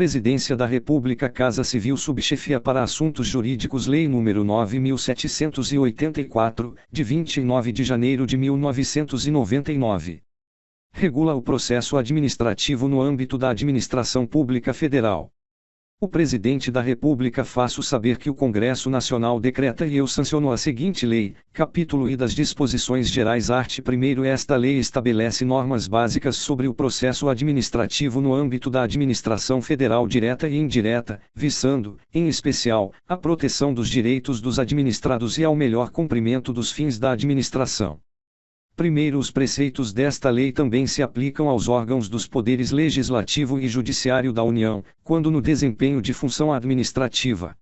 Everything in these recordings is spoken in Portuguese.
Presidência da República, Casa Civil, Subchefia para Assuntos Jurídicos, Lei nº 9.784, de 29 de janeiro de 1999. Regula o processo administrativo no âmbito da Administração Pública Federal. O Presidente da República faço saber que o Congresso Nacional decreta e eu sanciono a seguinte lei, capítulo I das Disposições Gerais, art. 1º. Esta lei estabelece normas básicas sobre o processo administrativo no âmbito da administração federal direta e indireta, visando, em especial, a proteção dos direitos dos administrados e ao melhor cumprimento dos fins da administração. Primeiro, os preceitos desta lei também se aplicam aos órgãos dos poderes legislativo e judiciário da União, quando no desempenho de função administrativa.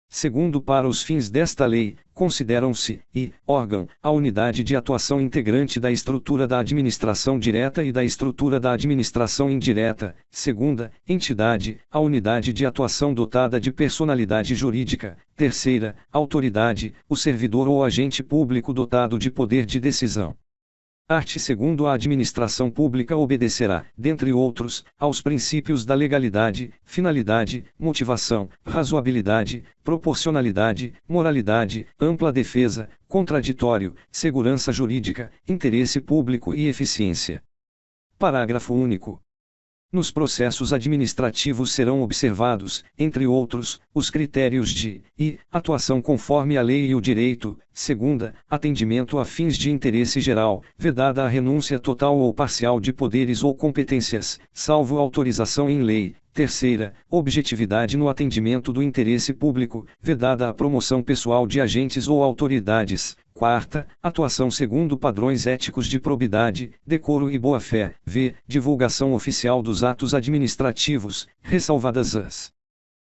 Segundo, para os fins desta lei, consideram-se, órgão, a unidade de atuação integrante da estrutura da administração direta e da estrutura da administração indireta. Segunda, entidade, a unidade de atuação dotada de personalidade jurídica. Terceira, autoridade, o servidor ou agente público dotado de poder de decisão. Art. 2º. A administração pública obedecerá, dentre outros, aos princípios da legalidade, finalidade, motivação, razoabilidade, proporcionalidade, moralidade, ampla defesa, contraditório, segurança jurídica, interesse público e eficiência. Parágrafo único. Nos processos administrativos serão observados, entre outros, os critérios de atuação conforme a lei e o direito. Segunda, atendimento a fins de interesse geral, vedada a renúncia total ou parcial de poderes ou competências, salvo autorização em lei. Terceira, objetividade no atendimento do interesse público, vedada a promoção pessoal de agentes ou autoridades. Quarta, atuação segundo padrões éticos de probidade, decoro e boa-fé. Divulgação oficial dos atos administrativos, ressalvadas as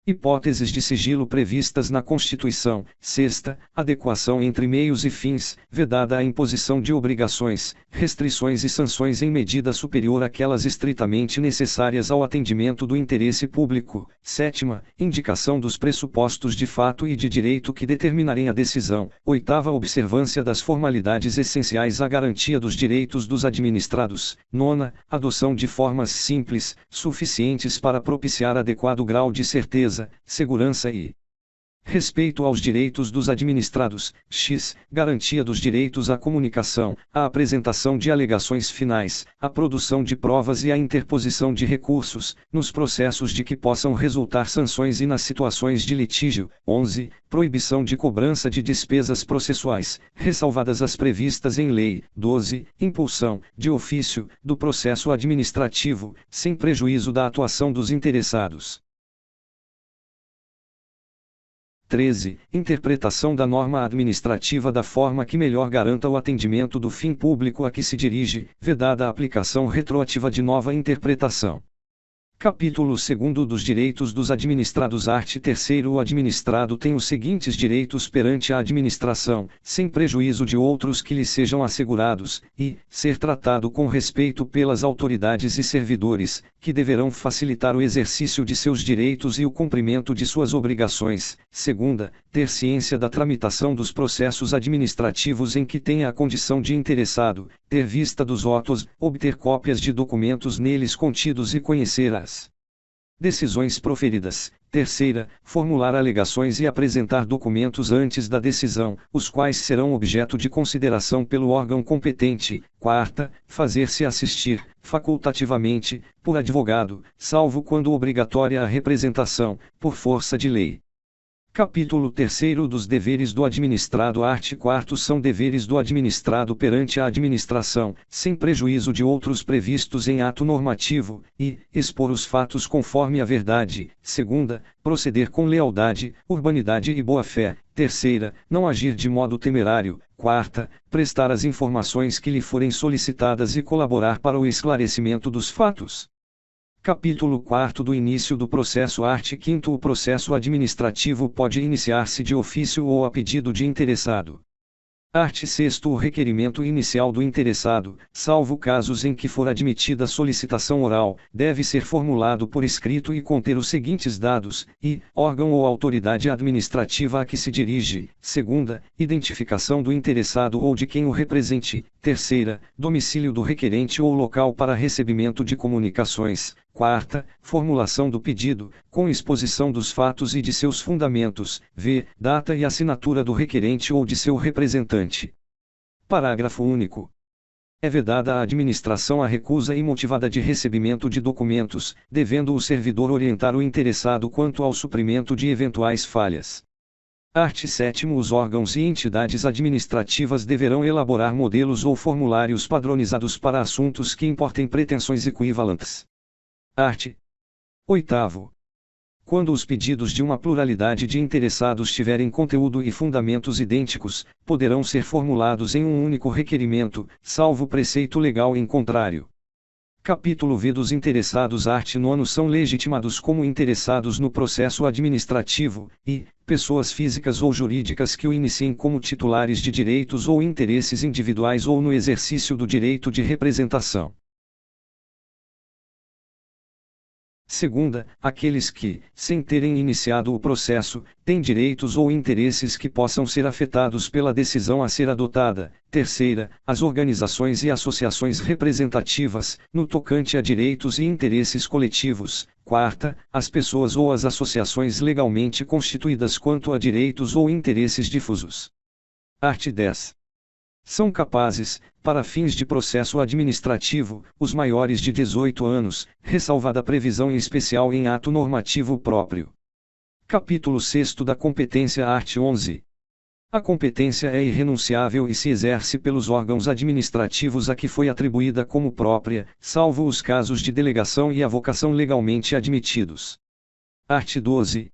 hipóteses de sigilo previstas na Constituição. Sexta, adequação entre meios e fins, vedada a imposição de obrigações, restrições e sanções em medida superior àquelas estritamente necessárias ao atendimento do interesse público. Sétima, indicação dos pressupostos de fato e de direito que determinarem a decisão. Oitava, observância das formalidades essenciais à garantia dos direitos dos administrados. Nona, adoção de formas simples, suficientes para propiciar adequado grau de certeza, segurança e respeito aos direitos dos administrados. X. Garantia dos direitos à comunicação, à apresentação de alegações finais, à produção de provas e à interposição de recursos, nos processos de que possam resultar sanções e nas situações de litígio. 11. Proibição de cobrança de despesas processuais, ressalvadas as previstas em lei. 12. Impulsão, de ofício, do processo administrativo, sem prejuízo da atuação dos interessados. 13. Interpretação da norma administrativa da forma que melhor garanta o atendimento do fim público a que se dirige, vedada a aplicação retroativa de nova interpretação. Capítulo 2 dos Direitos dos Administrados. Art. 3º. O administrado tem os seguintes direitos perante a administração, sem prejuízo de outros que lhe sejam assegurados, ser tratado com respeito pelas autoridades e servidores, que deverão facilitar o exercício de seus direitos e o cumprimento de suas obrigações. Segunda, ter ciência da tramitação dos processos administrativos em que tenha a condição de interessado, ter vista dos autos, obter cópias de documentos neles contidos e conhecer as decisões proferidas. Terceira, formular alegações e apresentar documentos antes da decisão, os quais serão objeto de consideração pelo órgão competente. Quarta, fazer-se assistir, facultativamente, por advogado, salvo quando obrigatória a representação, por força de lei. Capítulo 3 dos deveres do administrado. Art. 4 são deveres do administrado perante a administração, sem prejuízo de outros previstos em ato normativo, expor os fatos conforme a verdade. Segunda, proceder com lealdade, urbanidade e boa-fé. Terceira, não agir de modo temerário. Quarta, prestar as informações que lhe forem solicitadas e colaborar para o esclarecimento dos fatos. Capítulo 4 do início do processo. Art. 5 O processo administrativo pode iniciar-se de ofício ou a pedido de interessado. Art. 6 O requerimento inicial do interessado, salvo casos em que for admitida solicitação oral, deve ser formulado por escrito e conter os seguintes dados: órgão ou autoridade administrativa a que se dirige. Segunda, identificação do interessado ou de quem o represente. Terceira, domicílio do requerente ou local para recebimento de comunicações. Quarta, formulação do pedido, com exposição dos fatos e de seus fundamentos, v. data e assinatura do requerente ou de seu representante. Parágrafo único. É vedada à administração a recusa imotivada de recebimento de documentos, devendo o servidor orientar o interessado quanto ao suprimento de eventuais falhas. Art. 7º. Os órgãos e entidades administrativas deverão elaborar modelos ou formulários padronizados para assuntos que importem pretensões equivalentes. Art. 8º. Quando os pedidos de uma pluralidade de interessados tiverem conteúdo e fundamentos idênticos, poderão ser formulados em um único requerimento, salvo preceito legal em contrário. Capítulo V dos interessados. Art. 9. São legitimados como interessados no processo administrativo, e, pessoas físicas ou jurídicas que o iniciem como titulares de direitos ou interesses individuais ou no exercício do direito de representação. Segunda, aqueles que, sem terem iniciado o processo, têm direitos ou interesses que possam ser afetados pela decisão a ser adotada. Terceira, as organizações e associações representativas, no tocante a direitos e interesses coletivos. Quarta, as pessoas ou as associações legalmente constituídas quanto a direitos ou interesses difusos. Art. 10. São capazes, para fins de processo administrativo, os maiores de 18 anos, ressalvada previsão especial em ato normativo próprio. Capítulo 6 da competência. Art. 11. A competência é irrenunciável e se exerce pelos órgãos administrativos a que foi atribuída como própria, salvo os casos de delegação e avocação legalmente admitidos. Art. 12.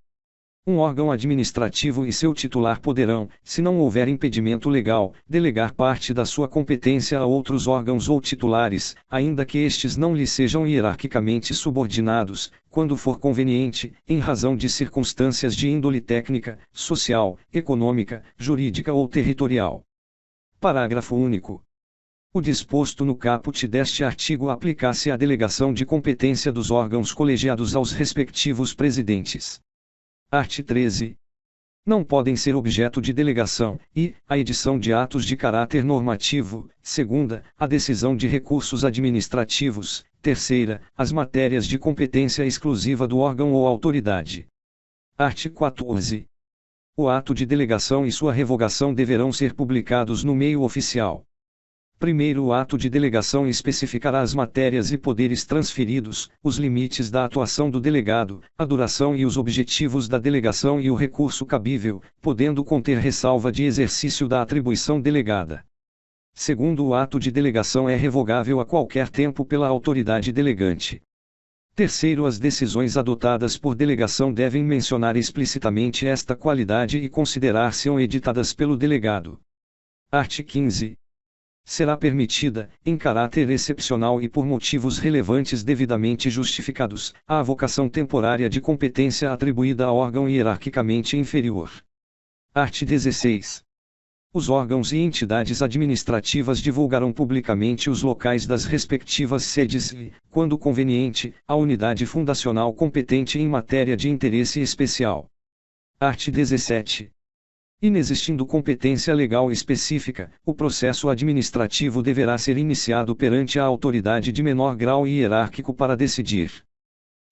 Um órgão administrativo e seu titular poderão, se não houver impedimento legal, delegar parte da sua competência a outros órgãos ou titulares, ainda que estes não lhe sejam hierarquicamente subordinados, quando for conveniente, em razão de circunstâncias de índole técnica, social, econômica, jurídica ou territorial. Parágrafo único. O disposto no caput deste artigo aplica-se à delegação de competência dos órgãos colegiados aos respectivos presidentes. Art. 13. Não podem ser objeto de delegação, e, a edição de atos de caráter normativo. Segunda, a decisão de recursos administrativos. Terceira, as matérias de competência exclusiva do órgão ou autoridade. Art. 14. O ato de delegação e sua revogação deverão ser publicados no meio oficial. Primeiro, o ato de delegação especificará as matérias e poderes transferidos, os limites da atuação do delegado, a duração e os objetivos da delegação e o recurso cabível, podendo conter ressalva de exercício da atribuição delegada. Segundo, o ato de delegação é revogável a qualquer tempo pela autoridade delegante. Terceiro, as decisões adotadas por delegação devem mencionar explicitamente esta qualidade e considerar-se-ão editadas pelo delegado. Art. 15. Será permitida, em caráter excepcional e por motivos relevantes devidamente justificados, a avocação temporária de competência atribuída a órgão hierarquicamente inferior. Art. 16. Os órgãos e entidades administrativas divulgarão publicamente os locais das respectivas sedes e, quando conveniente, a unidade fundacional competente em matéria de interesse especial. Art. 17. Inexistindo competência legal específica, o processo administrativo deverá ser iniciado perante a autoridade de menor grau hierárquico para decidir.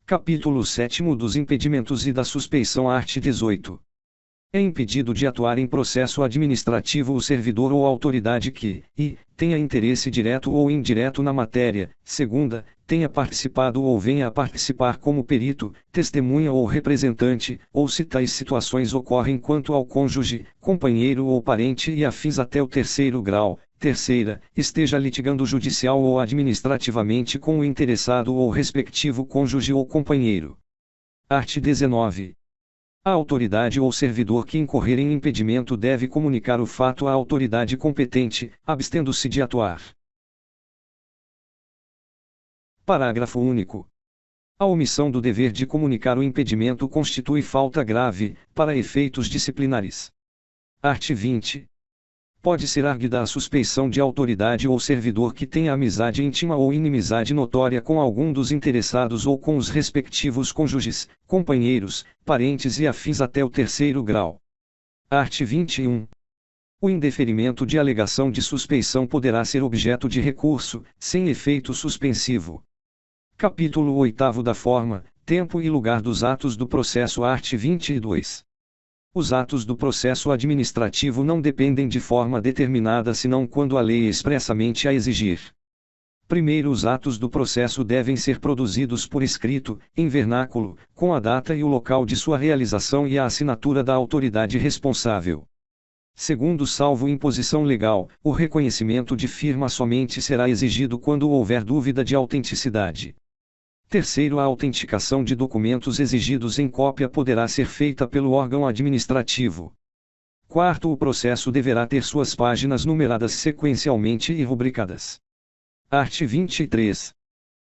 Capítulo 7 dos impedimentos e da suspeição. Art. 18. É impedido de atuar em processo administrativo o servidor ou autoridade que, tenha interesse direto ou indireto na matéria. Segunda, tenha participado ou venha a participar como perito, testemunha ou representante, ou se tais situações ocorrem quanto ao cônjuge, companheiro ou parente e afins até o terceiro grau. Terceira, esteja litigando judicial ou administrativamente com o interessado ou respectivo cônjuge ou companheiro. Art. 19. A autoridade ou servidor que incorrer em impedimento deve comunicar o fato à autoridade competente, abstendo-se de atuar. Parágrafo único. A omissão do dever de comunicar o impedimento constitui falta grave, para efeitos disciplinares. Art. 20. Pode ser arguida a suspeição de autoridade ou servidor que tenha amizade íntima ou inimizade notória com algum dos interessados ou com os respectivos cônjuges, companheiros, parentes e afins até o terceiro grau. Art. 21. O indeferimento de alegação de suspeição poderá ser objeto de recurso, sem efeito suspensivo. Capítulo 8 da forma, tempo e lugar dos atos do processo art. 22. Os atos do processo administrativo não dependem de forma determinada senão quando a lei expressamente a exigir. Primeiro, os atos do processo devem ser produzidos por escrito, em vernáculo, com a data e o local de sua realização e a assinatura da autoridade responsável. Segundo, salvo imposição legal, o reconhecimento de firma somente será exigido quando houver dúvida de autenticidade. Terceiro, a autenticação de documentos exigidos em cópia poderá ser feita pelo órgão administrativo. Quarto, o processo deverá ter suas páginas numeradas sequencialmente e rubricadas. Art. 23.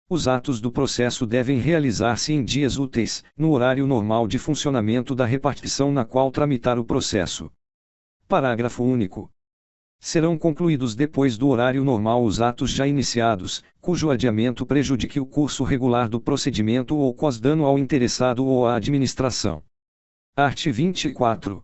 Os atos do processo devem realizar-se em dias úteis, no horário normal de funcionamento da repartição na qual tramitar o processo. Parágrafo único. Serão concluídos depois do horário normal os atos já iniciados, cujo adiamento prejudique o curso regular do procedimento ou cause dano ao interessado ou à administração. Art. 24.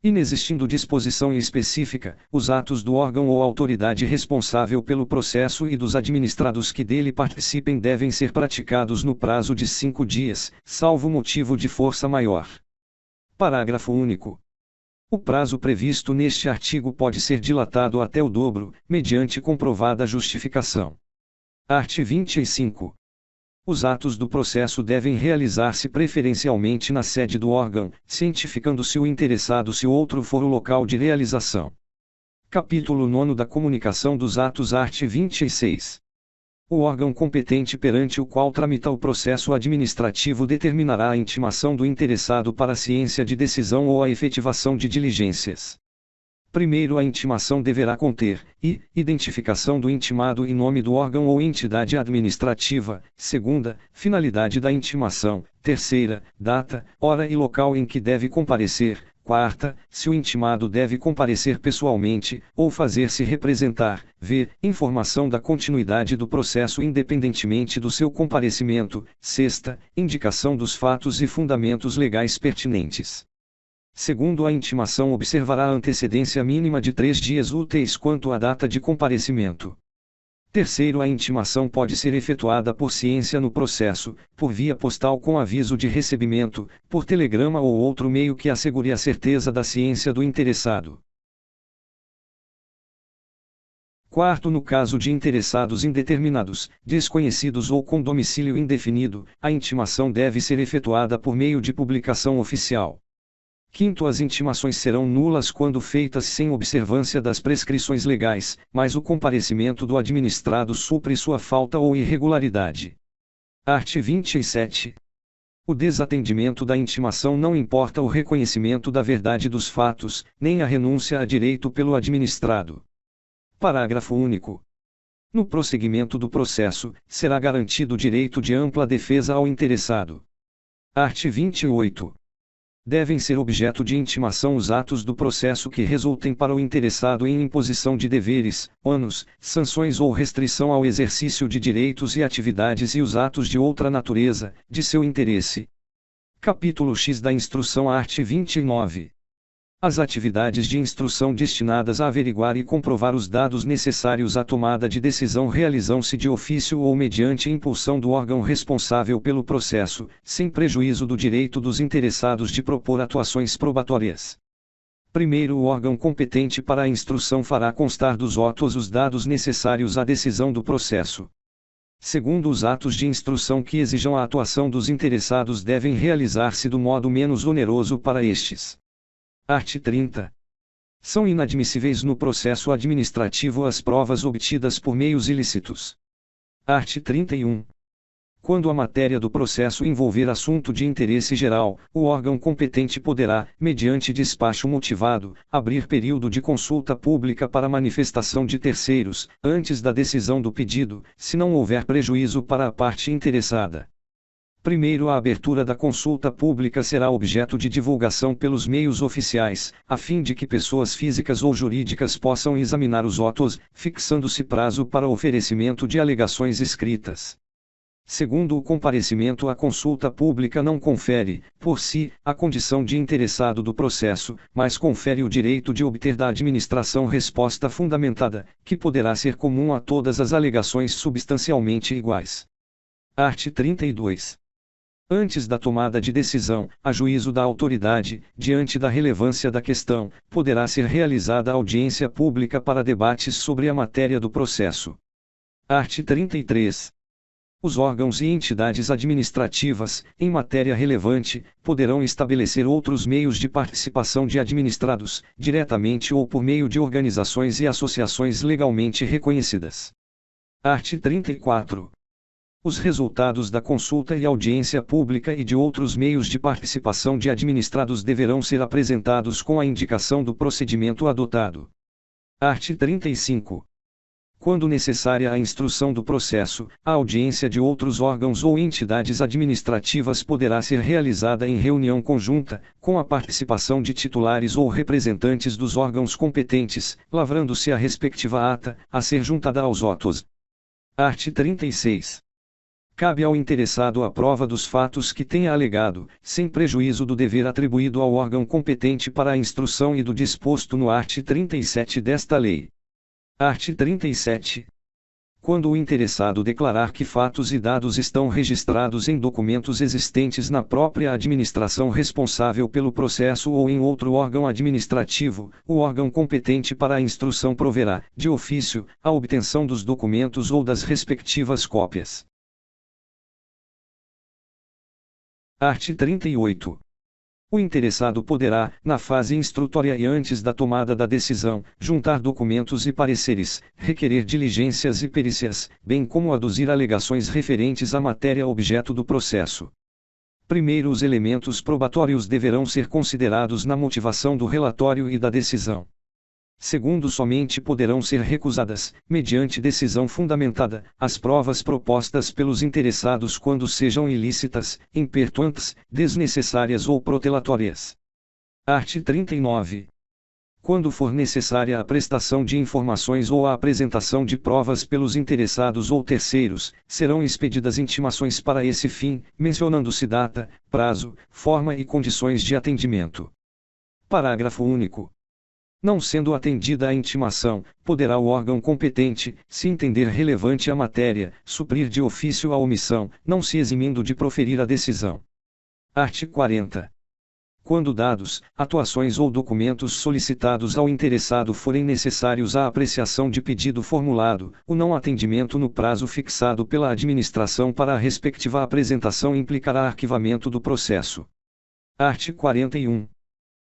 Inexistindo disposição específica, os atos do órgão ou autoridade responsável pelo processo e dos administrados que dele participem devem ser praticados no prazo de 5 dias, salvo motivo de força maior. Parágrafo único. O prazo previsto neste artigo pode ser dilatado até o dobro, mediante comprovada justificação. Art. 25. Os atos do processo devem realizar-se preferencialmente na sede do órgão, cientificando-se o interessado se outro for o local de realização. Capítulo 9 da Comunicação dos Atos art. 26. O órgão competente perante o qual tramita o processo administrativo determinará a intimação do interessado para a ciência de decisão ou a efetivação de diligências. Primeiro, a intimação deverá conter, identificação do intimado e nome do órgão ou entidade administrativa. Segunda, finalidade da intimação. Terceira, data, hora e local em que deve comparecer. Quarta, se o intimado deve comparecer pessoalmente, ou fazer-se representar. Informação da continuidade do processo independentemente do seu comparecimento. Sexta, indicação dos fatos e fundamentos legais pertinentes. Segundo, a intimação observará a antecedência mínima de 3 dias úteis quanto à data de comparecimento. Terceiro, a intimação pode ser efetuada por ciência no processo, por via postal com aviso de recebimento, por telegrama ou outro meio que assegure a certeza da ciência do interessado. Quarto, no caso de interessados indeterminados, desconhecidos ou com domicílio indefinido, a intimação deve ser efetuada por meio de publicação oficial. Quinto, as intimações serão nulas quando feitas sem observância das prescrições legais, mas o comparecimento do administrado supre sua falta ou irregularidade. Art. 27. O desatendimento da intimação não importa o reconhecimento da verdade dos fatos, nem a renúncia a direito pelo administrado. Parágrafo único. No prosseguimento do processo, será garantido o direito de ampla defesa ao interessado. Art. 28. Devem ser objeto de intimação os atos do processo que resultem para o interessado em imposição de deveres, ônus, sanções ou restrição ao exercício de direitos e atividades e os atos de outra natureza, de seu interesse. Capítulo X da Instrução art. 29. As atividades de instrução destinadas a averiguar e comprovar os dados necessários à tomada de decisão realizam-se de ofício ou mediante impulsão do órgão responsável pelo processo, sem prejuízo do direito dos interessados de propor atuações probatórias. Primeiro, o órgão competente para a instrução fará constar dos autos os dados necessários à decisão do processo. Segundo, os atos de instrução que exijam a atuação dos interessados devem realizar-se do modo menos oneroso para estes. Art. 30. São inadmissíveis no processo administrativo as provas obtidas por meios ilícitos. Art. 31. Quando a matéria do processo envolver assunto de interesse geral, o órgão competente poderá, mediante despacho motivado, abrir período de consulta pública para manifestação de terceiros, antes da decisão do pedido, se não houver prejuízo para a parte interessada. Primeiro, a abertura da consulta pública será objeto de divulgação pelos meios oficiais, a fim de que pessoas físicas ou jurídicas possam examinar os autos, fixando-se prazo para oferecimento de alegações escritas. Segundo, o comparecimento à consulta pública não confere, por si, a condição de interessado do processo, mas confere o direito de obter da administração resposta fundamentada, que poderá ser comum a todas as alegações substancialmente iguais. Art. 32. Antes da tomada de decisão, a juízo da autoridade, diante da relevância da questão, poderá ser realizada audiência pública para debates sobre a matéria do processo. Art. 33. Os órgãos e entidades administrativas, em matéria relevante, poderão estabelecer outros meios de participação de administrados, diretamente ou por meio de organizações e associações legalmente reconhecidas. Art. 34. Os resultados da consulta e audiência pública e de outros meios de participação de administrados deverão ser apresentados com a indicação do procedimento adotado. Art. 35. Quando necessária a instrução do processo, a audiência de outros órgãos ou entidades administrativas poderá ser realizada em reunião conjunta, com a participação de titulares ou representantes dos órgãos competentes, lavrando-se a respectiva ata, a ser juntada aos autos. Art. 36. Cabe ao interessado a prova dos fatos que tenha alegado, sem prejuízo do dever atribuído ao órgão competente para a instrução e do disposto no art. 37 desta lei. Art. 37. Quando o interessado declarar que fatos e dados estão registrados em documentos existentes na própria administração responsável pelo processo ou em outro órgão administrativo, o órgão competente para a instrução proverá, de ofício, a obtenção dos documentos ou das respectivas cópias. Art. 38. O interessado poderá, na fase instrutória e antes da tomada da decisão, juntar documentos e pareceres, requerer diligências e perícias, bem como aduzir alegações referentes à matéria objeto do processo. Primeiro, os elementos probatórios deverão ser considerados na motivação do relatório e da decisão. Segundo, somente poderão ser recusadas, mediante decisão fundamentada, as provas propostas pelos interessados quando sejam ilícitas, impertinentes, desnecessárias ou protelatórias. Art. 39. Quando for necessária a prestação de informações ou a apresentação de provas pelos interessados ou terceiros, serão expedidas intimações para esse fim, mencionando-se data, prazo, forma e condições de atendimento. Parágrafo único. Não sendo atendida a intimação, poderá o órgão competente, se entender relevante a matéria, suprir de ofício a omissão, não se eximindo de proferir a decisão. Art. 40. Quando dados, atuações ou documentos solicitados ao interessado forem necessários à apreciação de pedido formulado, o não atendimento no prazo fixado pela administração para a respectiva apresentação implicará arquivamento do processo. Art. 41.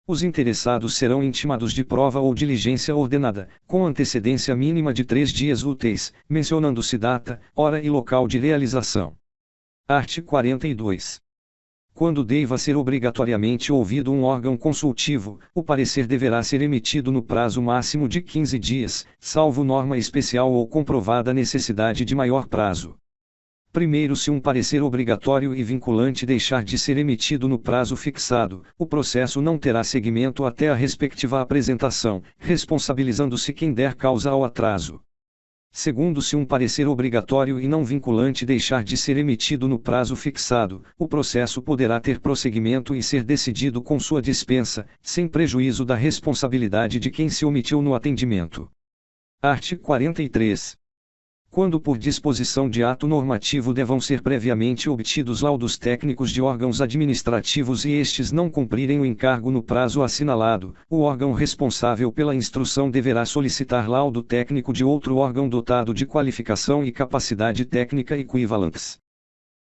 Os interessados serão intimados de prova ou diligência ordenada, com antecedência mínima de 3 dias úteis, mencionando-se data, hora e local de realização. Art. 42. Quando deva ser obrigatoriamente ouvido um órgão consultivo, o parecer deverá ser emitido no prazo máximo de 15 dias, salvo norma especial ou comprovada necessidade de maior prazo. Primeiro, se um parecer obrigatório e vinculante deixar de ser emitido no prazo fixado, o processo não terá seguimento até a respectiva apresentação, responsabilizando-se quem der causa ao atraso. Segundo, se um parecer obrigatório e não vinculante deixar de ser emitido no prazo fixado, o processo poderá ter prosseguimento e ser decidido com sua dispensa, sem prejuízo da responsabilidade de quem se omitiu no atendimento. Art. 43. Quando por disposição de ato normativo devam ser previamente obtidos laudos técnicos de órgãos administrativos e estes não cumprirem o encargo no prazo assinalado, o órgão responsável pela instrução deverá solicitar laudo técnico de outro órgão dotado de qualificação e capacidade técnica equivalentes.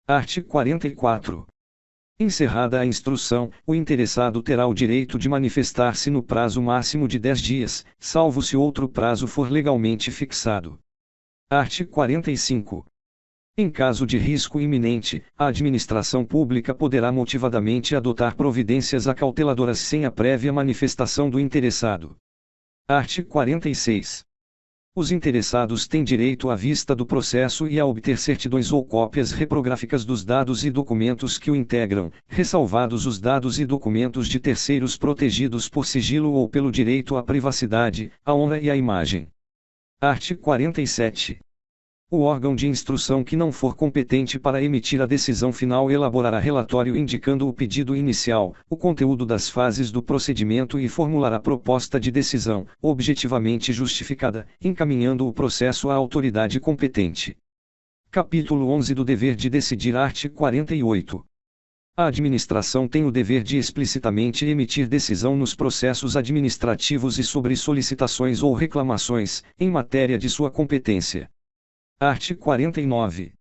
Art. 44. Encerrada a instrução, o interessado terá o direito de manifestar-se no prazo máximo de 10 dias, salvo se outro prazo for legalmente fixado. Art. 45. Em caso de risco iminente, a administração pública poderá motivadamente adotar providências acauteladoras sem a prévia manifestação do interessado. Art. 46. Os interessados têm direito à vista do processo e a obter certidões ou cópias reprográficas dos dados e documentos que o integram, ressalvados os dados e documentos de terceiros protegidos por sigilo ou pelo direito à privacidade, à honra e à imagem. Art. 47. O órgão de instrução que não for competente para emitir a decisão final elaborará relatório indicando o pedido inicial, o conteúdo das fases do procedimento e formulará proposta de decisão, objetivamente justificada, encaminhando o processo à autoridade competente. Capítulo 11 do dever de decidir. Art. 48. A administração tem o dever de explicitamente emitir decisão nos processos administrativos e sobre solicitações ou reclamações, em matéria de sua competência. Art. 49.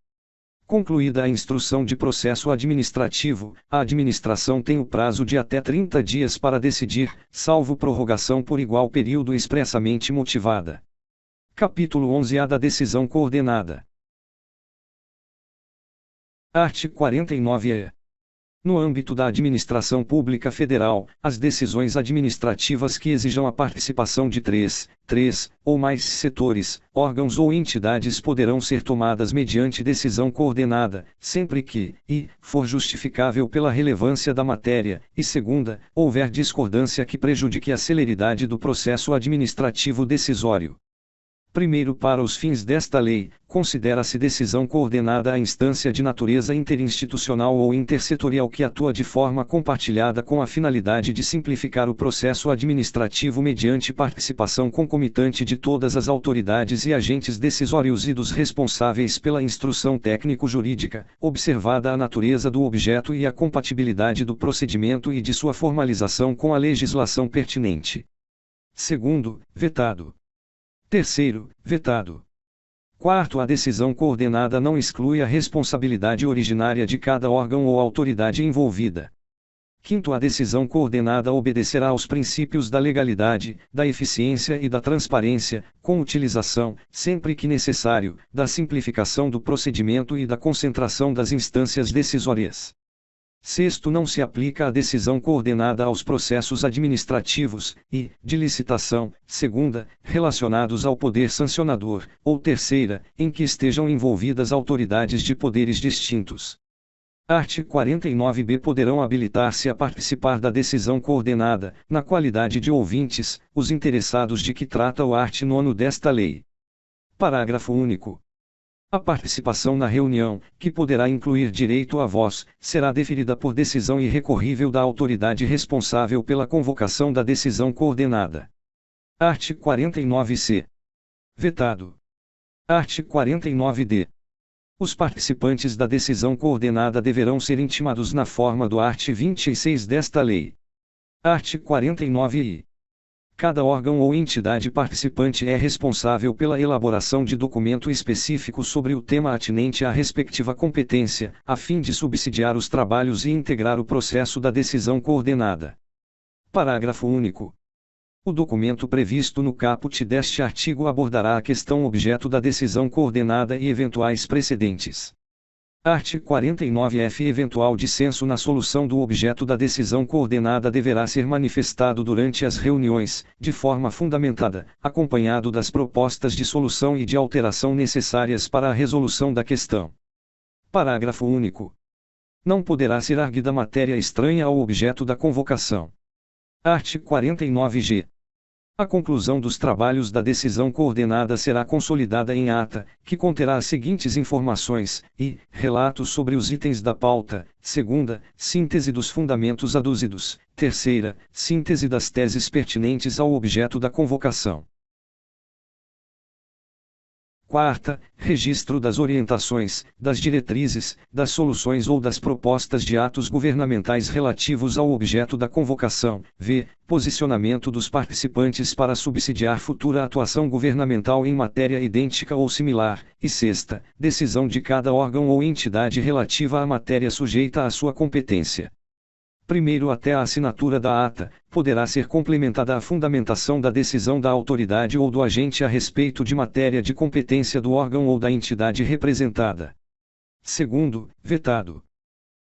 Concluída a instrução de processo administrativo, a administração tem o prazo de até 30 dias para decidir, salvo prorrogação por igual período expressamente motivada. Capítulo 11A da decisão coordenada. Art. 49-E. No âmbito da administração pública federal, as decisões administrativas que exijam a participação de três ou mais setores, órgãos ou entidades poderão ser tomadas mediante decisão coordenada, sempre que, for justificável pela relevância da matéria, e segunda, houver discordância que prejudique a celeridade do processo administrativo decisório. Primeiro, para os fins desta lei, considera-se decisão coordenada a instância de natureza interinstitucional ou intersetorial que atua de forma compartilhada com a finalidade de simplificar o processo administrativo mediante participação concomitante de todas as autoridades e agentes decisórios e dos responsáveis pela instrução técnico-jurídica, observada a natureza do objeto e a compatibilidade do procedimento e de sua formalização com a legislação pertinente. Segundo, vetado. Terceiro, vetado. Quarto, a decisão coordenada não exclui a responsabilidade originária de cada órgão ou autoridade envolvida. Quinto, a decisão coordenada obedecerá aos princípios da legalidade, da eficiência e da transparência, com utilização, sempre que necessário, da simplificação do procedimento e da concentração das instâncias decisórias. Sexto, não se aplica a decisão coordenada aos processos administrativos e de licitação, segunda, relacionados ao poder sancionador, ou terceira, em que estejam envolvidas autoridades de poderes distintos. Art. 49b. Poderão habilitar-se a participar da decisão coordenada, na qualidade de ouvintes, os interessados de que trata o art. 9 desta lei. Parágrafo único. A participação na reunião, que poderá incluir direito à voz, será deferida por decisão irrecorrível da autoridade responsável pela convocação da decisão coordenada. Art. 49c. Vetado. Art. 49d. Os participantes da decisão coordenada deverão ser intimados na forma do art. 26 desta lei. Art. 49i. Cada órgão ou entidade participante é responsável pela elaboração de documento específico sobre o tema atinente à respectiva competência, a fim de subsidiar os trabalhos e integrar o processo da decisão coordenada. Parágrafo único. O documento previsto no caput deste artigo abordará a questão objeto da decisão coordenada e eventuais precedentes. Art. 49f. Eventual dissenso na solução do objeto da decisão coordenada deverá ser manifestado durante as reuniões, de forma fundamentada, acompanhado das propostas de solução e de alteração necessárias para a resolução da questão. Parágrafo único. Não poderá ser arguida matéria estranha ao objeto da convocação. Art. 49g. A conclusão dos trabalhos da decisão coordenada será consolidada em ata, que conterá as seguintes informações, relatos sobre os itens da pauta, segunda, síntese dos fundamentos aduzidos, terceira, síntese das teses pertinentes ao objeto da convocação. Quarta, registro das orientações, das diretrizes, das soluções ou das propostas de atos governamentais relativos ao objeto da convocação. Posicionamento dos participantes para subsidiar futura atuação governamental em matéria idêntica ou similar. E sexta, decisão de cada órgão ou entidade relativa à matéria sujeita à sua competência. Primeiro, até a assinatura da ata, poderá ser complementada a fundamentação da decisão da autoridade ou do agente a respeito de matéria de competência do órgão ou da entidade representada. Segundo, vetado.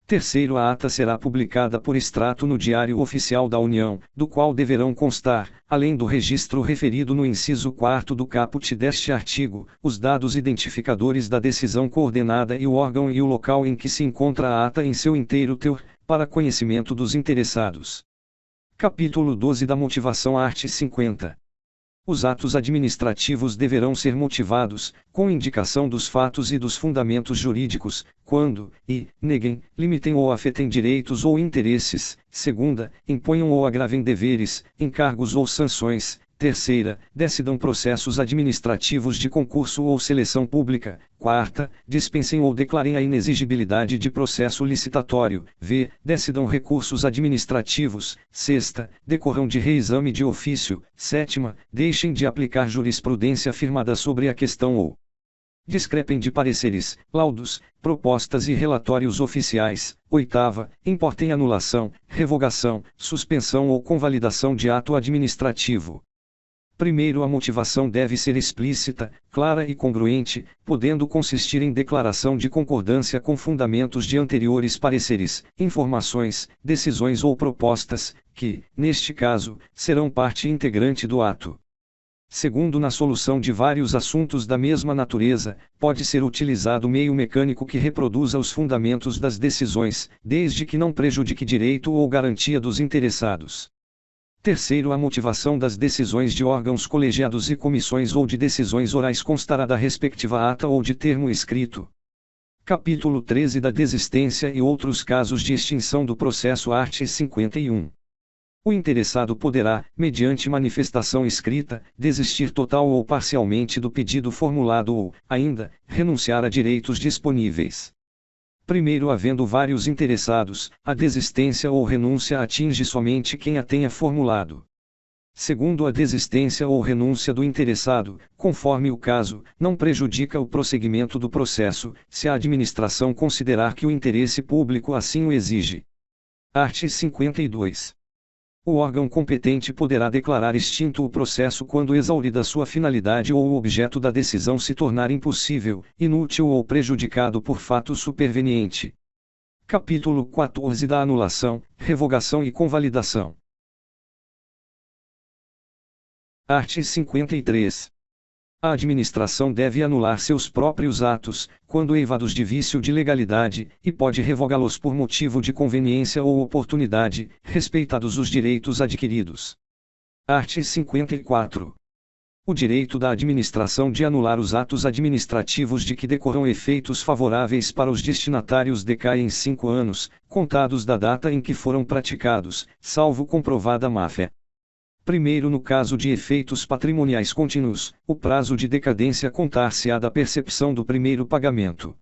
Terceiro, a ata será publicada por extrato no Diário Oficial da União, do qual deverão constar, além do registro referido no inciso 4º do caput deste artigo, os dados identificadores da decisão coordenada e o órgão e o local em que se encontra a ata em seu inteiro teor, para conhecimento dos interessados. Capítulo 12 da motivação. Art. 50. Os atos administrativos deverão ser motivados, com indicação dos fatos e dos fundamentos jurídicos, quando, neguem, limitem ou afetem direitos ou interesses, segunda, imponham ou agravem deveres, encargos ou sanções, Terceira, decidam processos administrativos de concurso ou seleção pública. Quarta, dispensem ou declarem a inexigibilidade de processo licitatório. V. Decidam recursos administrativos. Sexta, decorram de reexame de ofício. Sétima, deixem de aplicar jurisprudência firmada sobre a questão ou discrepem de pareceres, laudos, propostas e relatórios oficiais. Oitava, importem anulação, revogação, suspensão ou convalidação de ato administrativo. Primeiro, a motivação deve ser explícita, clara e congruente, podendo consistir em declaração de concordância com fundamentos de anteriores pareceres, informações, decisões ou propostas, que, neste caso, serão parte integrante do ato. Segundo, na solução de vários assuntos da mesma natureza, pode ser utilizado meio mecânico que reproduza os fundamentos das decisões, desde que não prejudique direito ou garantia dos interessados. Terceiro, a motivação das decisões de órgãos colegiados e comissões ou de decisões orais constará da respectiva ata ou de termo escrito. Capítulo 13 da desistência e outros casos de extinção do processo, art. 51. O interessado poderá, mediante manifestação escrita, desistir total ou parcialmente do pedido formulado ou, ainda, renunciar a direitos disponíveis. Primeiro, havendo vários interessados, a desistência ou renúncia atinge somente quem a tenha formulado. Segundo, a desistência ou renúncia do interessado, conforme o caso, não prejudica o prosseguimento do processo, se a administração considerar que o interesse público assim o exige. Art. 52. O órgão competente poderá declarar extinto o processo quando exaurida sua finalidade ou o objeto da decisão se tornar impossível, inútil ou prejudicado por fato superveniente. Capítulo 14 da anulação, revogação e convalidação. Art. 53. A administração deve anular seus próprios atos, quando eivados de vício de legalidade, e pode revogá-los por motivo de conveniência ou oportunidade, respeitados os direitos adquiridos. Art. 54. O direito da administração de anular os atos administrativos de que decorram efeitos favoráveis para os destinatários decai em 5 anos, contados da data em que foram praticados, salvo comprovada má-fé. Primeiro, no caso de efeitos patrimoniais contínuos, o prazo de decadência contar-se-á da percepção do primeiro pagamento.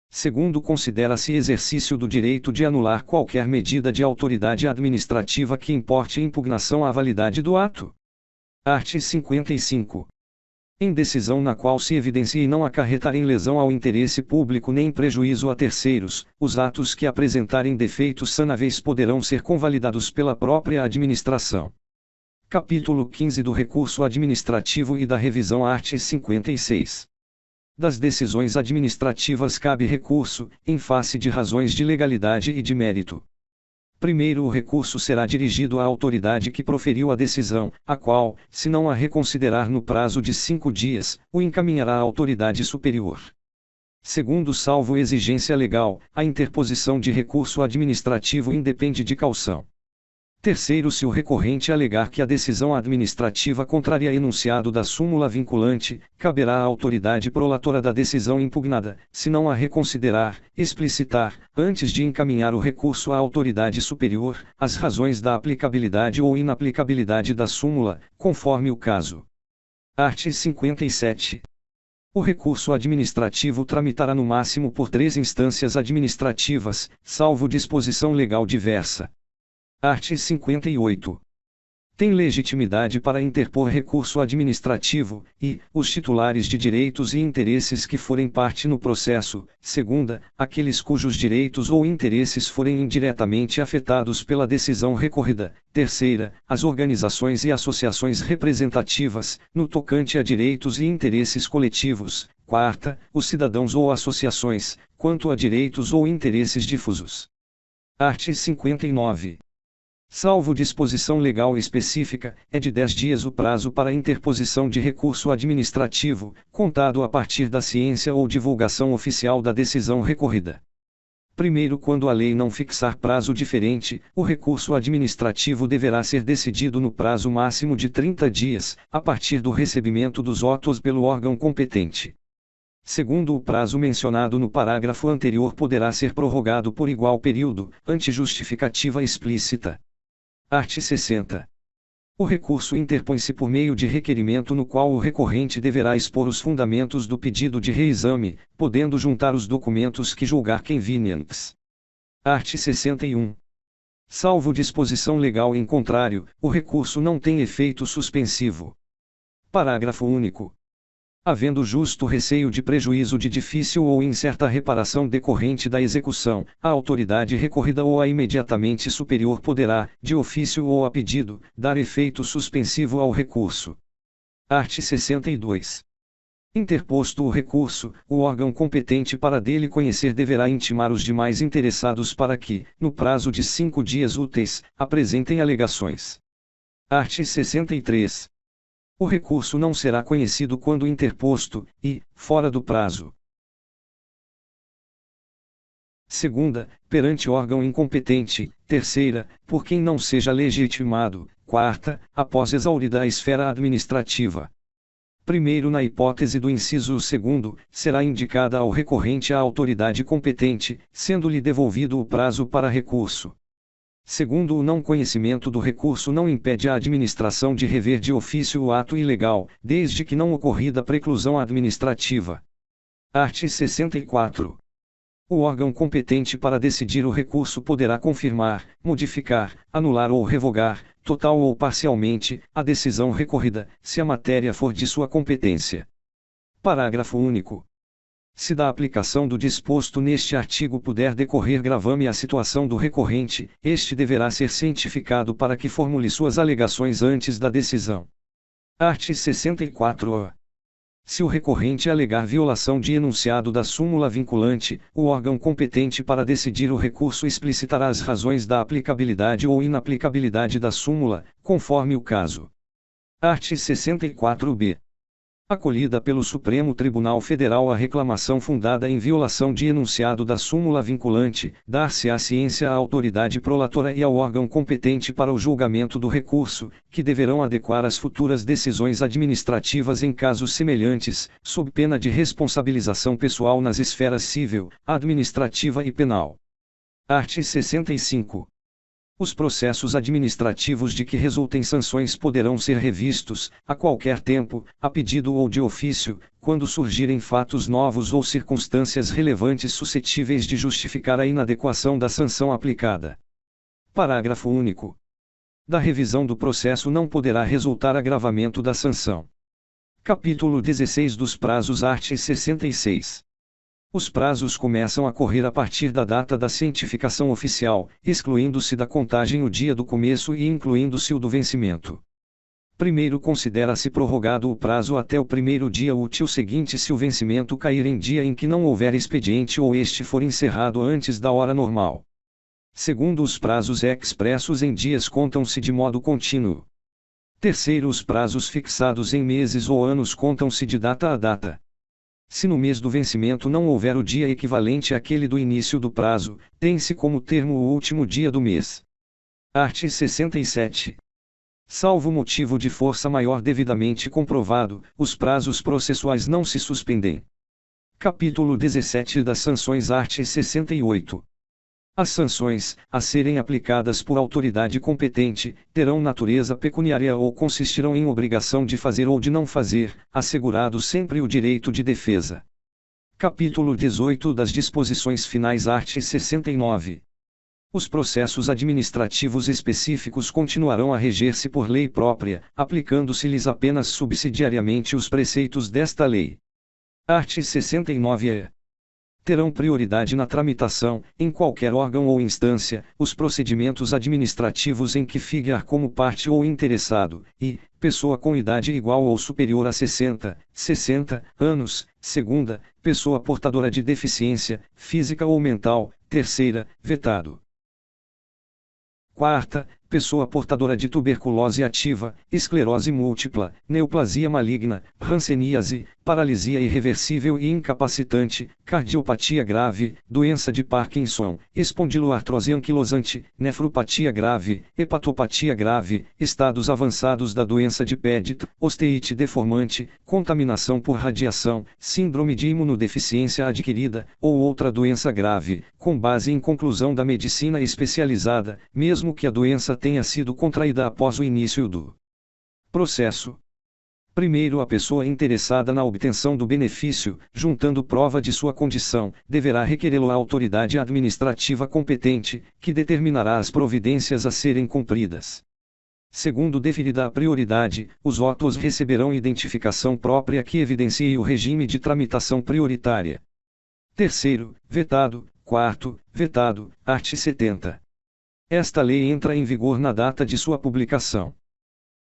Segundo, considera-se exercício do direito de anular qualquer medida de autoridade administrativa que importe impugnação à validade do ato. Art. 55. Em decisão na qual se evidencie não acarretarem lesão ao interesse público nem prejuízo a terceiros, os atos que apresentarem defeitos sanáveis poderão ser convalidados pela própria administração. Capítulo 15 do recurso administrativo e da revisão, art. 56. Das decisões administrativas cabe recurso, em face de razões de legalidade e de mérito. Primeiro, o recurso será dirigido à autoridade que proferiu a decisão, a qual, se não a reconsiderar no prazo de 5 dias, o encaminhará à autoridade superior. Segundo, salvo exigência legal, a interposição de recurso administrativo independe de caução. Terceiro, se o recorrente alegar que a decisão administrativa contraria enunciado da súmula vinculante, caberá à autoridade prolatora da decisão impugnada, se não a reconsiderar, explicitar, antes de encaminhar o recurso à autoridade superior, as razões da aplicabilidade ou inaplicabilidade da súmula, conforme o caso. Art. 57. O recurso administrativo tramitará no máximo por 3 instâncias administrativas, salvo disposição legal diversa. Art. 58. Tem legitimidade para interpor recurso administrativo, e, os titulares de direitos e interesses que forem parte no processo. Segunda, aqueles cujos direitos ou interesses forem indiretamente afetados pela decisão recorrida. Terceira, as organizações e associações representativas, no tocante a direitos e interesses coletivos. Quarta, os cidadãos ou associações, quanto a direitos ou interesses difusos. Art. 59. Salvo disposição legal específica, é de 10 dias o prazo para interposição de recurso administrativo, contado a partir da ciência ou divulgação oficial da decisão recorrida. Primeiro, quando a lei não fixar prazo diferente, o recurso administrativo deverá ser decidido no prazo máximo de 30 dias, a partir do recebimento dos autos pelo órgão competente. Segundo, o prazo mencionado no parágrafo anterior poderá ser prorrogado por igual período, ante justificativa explícita. Art. 60. O recurso interpõe-se por meio de requerimento no qual o recorrente deverá expor os fundamentos do pedido de reexame, podendo juntar os documentos que julgar convenientes. Art. 61. Salvo disposição legal em contrário, o recurso não tem efeito suspensivo. Parágrafo único. Havendo justo receio de prejuízo de difícil ou incerta reparação decorrente da execução, a autoridade recorrida ou a imediatamente superior poderá, de ofício ou a pedido, dar efeito suspensivo ao recurso. Art. 62. Interposto o recurso, o órgão competente para dele conhecer deverá intimar os demais interessados para que, no prazo de 5 dias úteis, apresentem alegações. Art. 63. O recurso não será conhecido quando interposto, e, fora do prazo. Segunda, perante órgão incompetente. Terceira, por quem não seja legitimado. Quarta, após exaurida a esfera administrativa. Primeiro, na hipótese do inciso segundo, será indicada ao recorrente a autoridade competente, sendo-lhe devolvido o prazo para recurso. Segundo, o não conhecimento do recurso não impede a administração de rever de ofício o ato ilegal, desde que não ocorrida preclusão administrativa. Art. 64. O órgão competente para decidir o recurso poderá confirmar, modificar, anular ou revogar, total ou parcialmente, a decisão recorrida, se a matéria for de sua competência. Parágrafo único. Se da aplicação do disposto neste artigo puder decorrer gravame à situação do recorrente, este deverá ser cientificado para que formule suas alegações antes da decisão. Art. 64-A. Se o recorrente alegar violação de enunciado da súmula vinculante, o órgão competente para decidir o recurso explicitará as razões da aplicabilidade ou inaplicabilidade da súmula, conforme o caso. Art. 64-B. Acolhida pelo Supremo Tribunal Federal a reclamação fundada em violação de enunciado da súmula vinculante, dar-se-á ciência à autoridade prolatora e ao órgão competente para o julgamento do recurso, que deverão adequar as futuras decisões administrativas em casos semelhantes, sob pena de responsabilização pessoal nas esferas civil, administrativa e penal. Art. 65. Os processos administrativos de que resultem sanções poderão ser revistos, a qualquer tempo, a pedido ou de ofício, quando surgirem fatos novos ou circunstâncias relevantes suscetíveis de justificar a inadequação da sanção aplicada. Parágrafo único. Da revisão do processo não poderá resultar agravamento da sanção. Capítulo 16 dos prazos. Art. 66. Os prazos começam a correr a partir da data da cientificação oficial, excluindo-se da contagem o dia do começo e incluindo-se o do vencimento. Primeiro, considera-se prorrogado o prazo até o primeiro dia útil seguinte se o vencimento cair em dia em que não houver expediente ou este for encerrado antes da hora normal. Segundo, os prazos expressos em dias contam-se de modo contínuo. Terceiro, os prazos fixados em meses ou anos contam-se de data a data. Se no mês do vencimento não houver o dia equivalente àquele do início do prazo, tem-se como termo o último dia do mês. Art. 67. Salvo motivo de força maior devidamente comprovado, os prazos processuais não se suspendem. Capítulo 17 das sanções. Art. 68. As sanções, a serem aplicadas por autoridade competente, terão natureza pecuniária ou consistirão em obrigação de fazer ou de não fazer, assegurado sempre o direito de defesa. Capítulo 18 das disposições finais. Art. 69. Os processos administrativos específicos continuarão a reger-se por lei própria, aplicando-se-lhes apenas subsidiariamente os preceitos desta lei. Art. 69-A. Terão prioridade na tramitação, em qualquer órgão ou instância, os procedimentos administrativos em que figurar como parte ou interessado, e, pessoa com idade igual ou superior a 60 anos. Segunda, pessoa portadora de deficiência, física ou mental. Terceira, vetado. Quarta, pessoa portadora de tuberculose ativa, esclerose múltipla, neoplasia maligna, hanseníase, paralisia irreversível e incapacitante, cardiopatia grave, doença de Parkinson, espondiloartrose anquilosante, nefropatia grave, hepatopatia grave, estados avançados da doença de Paget, osteite deformante, contaminação por radiação, síndrome de imunodeficiência adquirida, ou outra doença grave, com base em conclusão da medicina especializada, mesmo que a doença tenha sido contraída após o início do Processo. Primeiro, a pessoa interessada na obtenção do benefício, juntando prova de sua condição, deverá requerê-lo à autoridade administrativa competente, que determinará as providências a serem cumpridas. Segundo, deferida a prioridade, os votos receberão identificação própria que evidencie o regime de tramitação prioritária. Terceiro, vetado. Quarto, vetado, art. 70. Esta lei entra em vigor na data de sua publicação.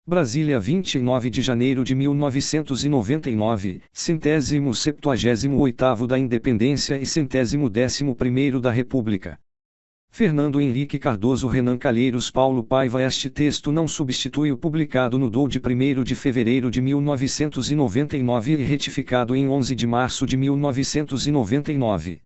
Brasília, 29 de janeiro de 1999, 178º da Independência e 111º da República. Fernando Henrique Cardoso, Renan Calheiros, Paulo Paiva. Este texto não substitui o publicado no DOU de 1º de fevereiro de 1999 e retificado em 11 de março de 1999.